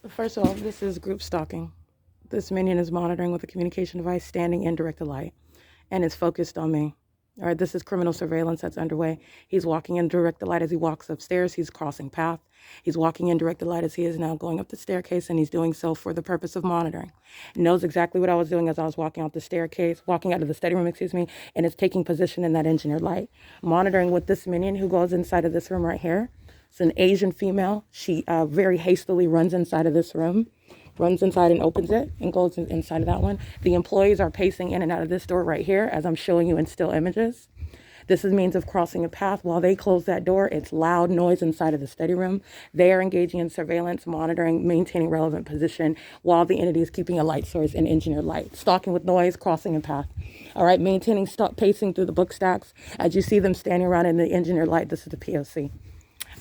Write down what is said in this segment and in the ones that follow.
First of all, this is group stalking. This minion is monitoring with a communication device standing in directed light and is focused on me. All right, this is criminal surveillance that's underway. He's walking in directed light as he walks upstairs. He's crossing path. He's walking in directed light as he is now going up the staircase, and he's doing so for the purpose of monitoring. He knows exactly what I was doing as I was walking out the staircase, walking out of the study room, and is taking position in that engineered light. Monitoring with this minion who goes inside of this room right here. It's an Asian female. She very hastily runs inside of this room. Runs inside and opens it and goes inside of that one. The employees are pacing in and out of this door right here as I'm showing you in still images. This is means of crossing a path. While they close that door, it's loud noise inside of the study room. They are engaging in surveillance, monitoring, maintaining relevant position while the entity is keeping a light source and engineered light. Stalking with noise, crossing a path. All right, maintaining, pacing through the book stacks. As you see them standing around in the engineered light, this is the P.O.C.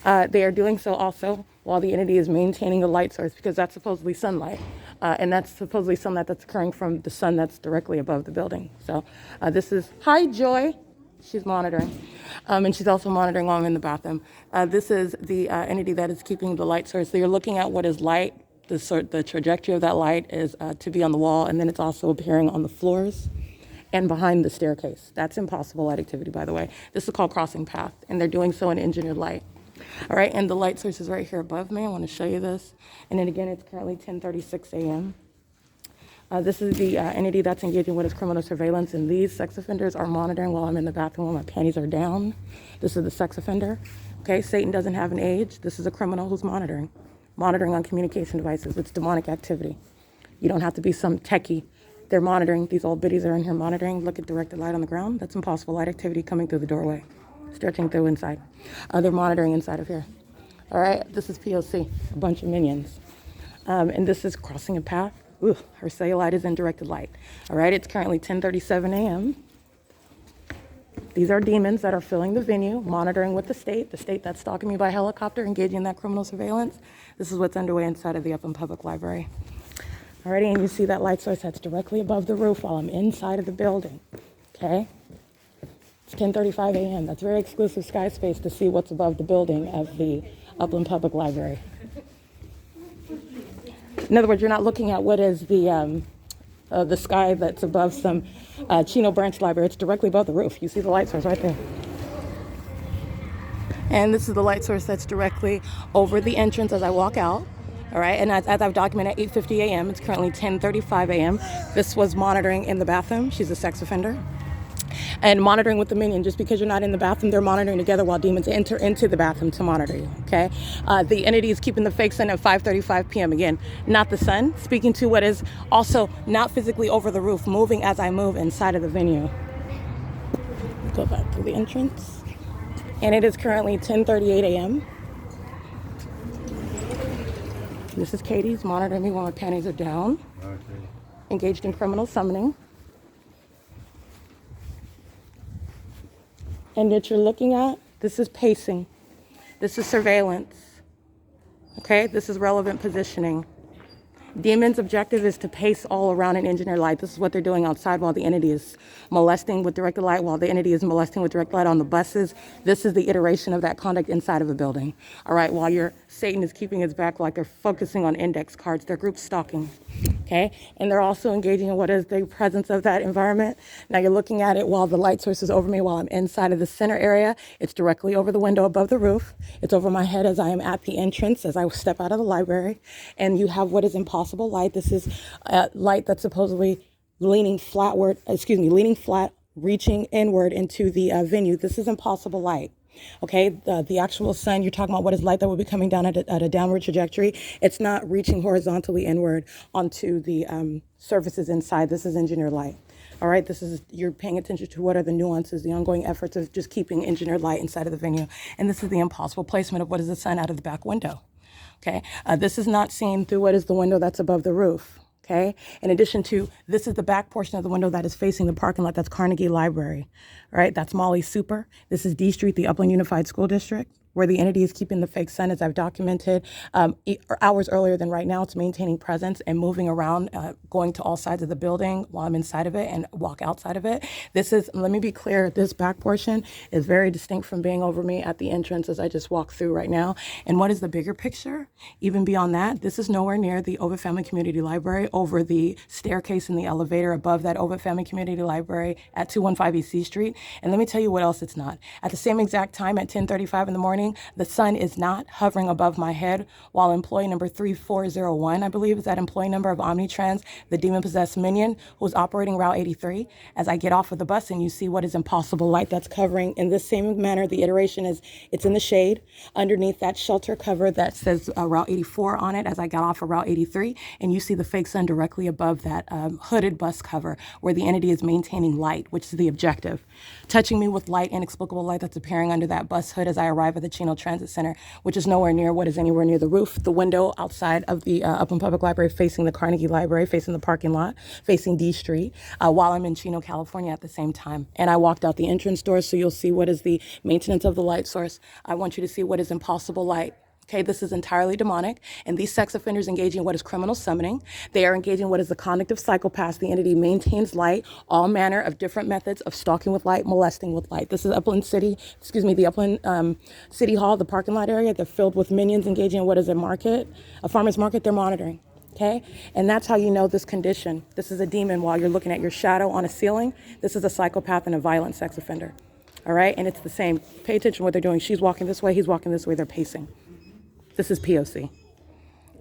They are doing so also while the entity is maintaining the light source, because that's supposedly sunlight. And that's supposedly sunlight that's occurring from the sun that's directly above the building. So this is, hi, Joy. She's monitoring. And she's also monitoring while I'm in the bathroom. This is the entity that is keeping the light source. So you're looking at what is light. The trajectory of that light is to be on the wall, and then it's also appearing on the floors and behind the staircase. That's impossible light activity, by the way. This is called crossing path, and they're doing so in engineered light. All right, and the light source is right here above me. I want to show you this. And then again, it's currently 10:36 a.m. This is the entity that's engaging with its criminal surveillance, and these sex offenders are monitoring while I'm in the bathroom while my panties are down. This is the sex offender. Okay, Satan doesn't have an age. This is a criminal who's monitoring on communication devices. It's demonic activity. You don't have to be some techie. They're monitoring. These old biddies are in here monitoring. Look at directed light on the ground. That's impossible light activity coming through the doorway, stretching through inside. They're monitoring inside of here. All right, this is P.O.C., a bunch of minions. And this is crossing a path. Ooh, her cellulite is in directed light. All right, it's currently 10:37 a.m. These are demons that are filling the venue, monitoring with the state that's stalking me by helicopter, engaging in that criminal surveillance. This is what's underway inside of the Upland Public Library. Alrighty, and you see that light source that's directly above the roof while I'm inside of the building, okay? It's 10:35 a.m. That's very exclusive sky space to see what's above the building of the Upland Public Library. In other words, you're not looking at what is the sky that's above some Chino Branch Library. It's directly above the roof. You see the light source right there. And this is the light source that's directly over the entrance as I walk out. All right, and as I've documented, 8:50 a.m. It's currently 10:35 a.m. This was monitoring in the bathroom. She's a sex offender. And monitoring with the minion. Just because you're not in the bathroom, they're monitoring together while demons enter into the bathroom to monitor you, okay? The entity is keeping the fake sun at 5:35 p.m. Again, not the sun, speaking to what is also not physically over the roof, moving as I move inside of the venue. Go back to the entrance. And it is currently 10:38 a.m. This is Katie's monitoring me while my panties are down. Okay. Engaged in criminal summoning. And what you're looking at, this is pacing. This is surveillance. Okay, this is relevant positioning. Demon's objective is to pace all around an engineered light. This is what they're doing outside while the entity is molesting with directed light, while the entity is molesting with direct light on the buses. This is the iteration of that conduct inside of a building. All right, while your Satan is keeping his back like they're focusing on index cards, they're group stalking. Okay, and they're also engaging in what is the presence of that environment. Now you're looking at it while the light source is over me, while I'm inside of the center area. It's directly over the window above the roof. It's over my head as I am at the entrance, as I step out of the library. And you have what is impossible light. This is light that's supposedly leaning flat, reaching inward into the venue. This is impossible light. Okay, the actual sun, you're talking about what is light that will be coming down at a downward trajectory. It's not reaching horizontally inward onto the surfaces inside. This is engineered light. All right, you're paying attention to what are the nuances, the ongoing efforts of just keeping engineered light inside of the venue. And this is the impossible placement of what is the sun out of the back window. Okay, this is not seen through what is the window that's above the roof. Okay, in addition to, this is the back portion of the window that is facing the parking lot. That's Carnegie Library. All right, that's Molly Super. This is D Street, the Upland Unified School District. where the entity is keeping the fake sun, as I've documented, hours earlier than right now. It's maintaining presence and moving around, going to all sides of the building while I'm inside of it and walk outside of it. This is, let me be clear, this back portion is very distinct from being over me at the entrance as I just walk through right now. And what is the bigger picture? Even beyond that, this is nowhere near the Ovid Family Community Library. Over the staircase in the elevator above that Ovid Family Community Library at 215 East C Street. And let me tell you what else it's not. At the same exact time at 10:35 in the morning, the sun is not hovering above my head while employee number 3401, I believe is that employee number of Omnitrans, the demon-possessed minion who's operating Route 83. As I get off of the bus and you see what is impossible light that's covering in this same manner, the iteration is it's in the shade underneath that shelter cover that says Route 84 on it as I got off of Route 83. And you see the fake sun directly above that hooded bus cover where the entity is maintaining light, which is the objective. Touching me with light, inexplicable light that's appearing under that bus hood as I arrive at the Chino Transit Center, which is nowhere near what is anywhere near the roof, the window outside of the Upland Public Library facing the Carnegie Library, facing the parking lot, facing D Street, while I'm in Chino, California at the same time. And I walked out the entrance door, so you'll see what is the maintenance of the light source. I want you to see what is impossible light. Okay, this is entirely demonic, and these sex offenders engaging in what is criminal summoning. They are engaging in what is the conduct of psychopaths. The entity maintains light, all manner of different methods of stalking with light, molesting with light. This is Upland City, the Upland City Hall, the parking lot area. They're filled with minions engaging in what is a market, a farmer's market. They're monitoring. Okay, and that's how you know this condition. This is a demon while you're looking at your shadow on a ceiling. This is a psychopath and a violent sex offender. All right, and it's the same. Pay attention to what they're doing. She's walking this way, he's walking this way, they're pacing. This is P.O.C.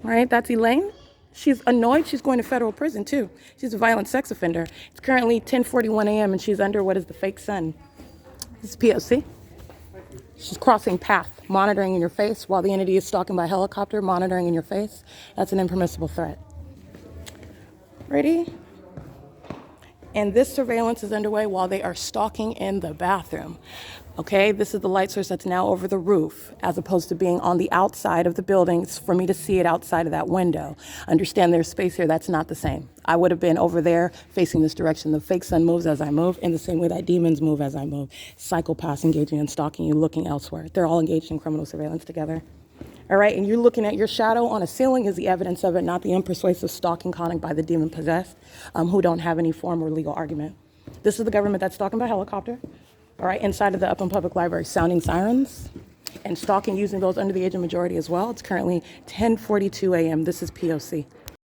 All right, that's Elaine. She's annoyed. She's going to federal prison, too. She's a violent sex offender. It's currently 10:41 a.m., and she's under what is the fake sun. This is P.O.C. She's crossing path, monitoring in your face while the entity is stalking by helicopter, monitoring in your face. That's an impermissible threat. Ready? And this surveillance is underway while they are stalking in the bathroom. Okay, this is the light source that's now over the roof, as opposed to being on the outside of the building for me to see it outside of that window. Understand there's space here, that's not the same. I would have been over there facing this direction. The fake sun moves as I move in the same way that demons move as I move. Psychopaths engaging in stalking you, looking elsewhere. They're all engaged in criminal surveillance together. All right, and you're looking at your shadow on a ceiling is the evidence of it, not the unpersuasive stalking conduct by the demon possessed, who don't have any form or legal argument. This is the government that's stalking by helicopter. All right, inside of the Upland Public Library, sounding sirens and stalking using those under the age of majority as well. It's currently 10:42 a.m. This is P.O.C.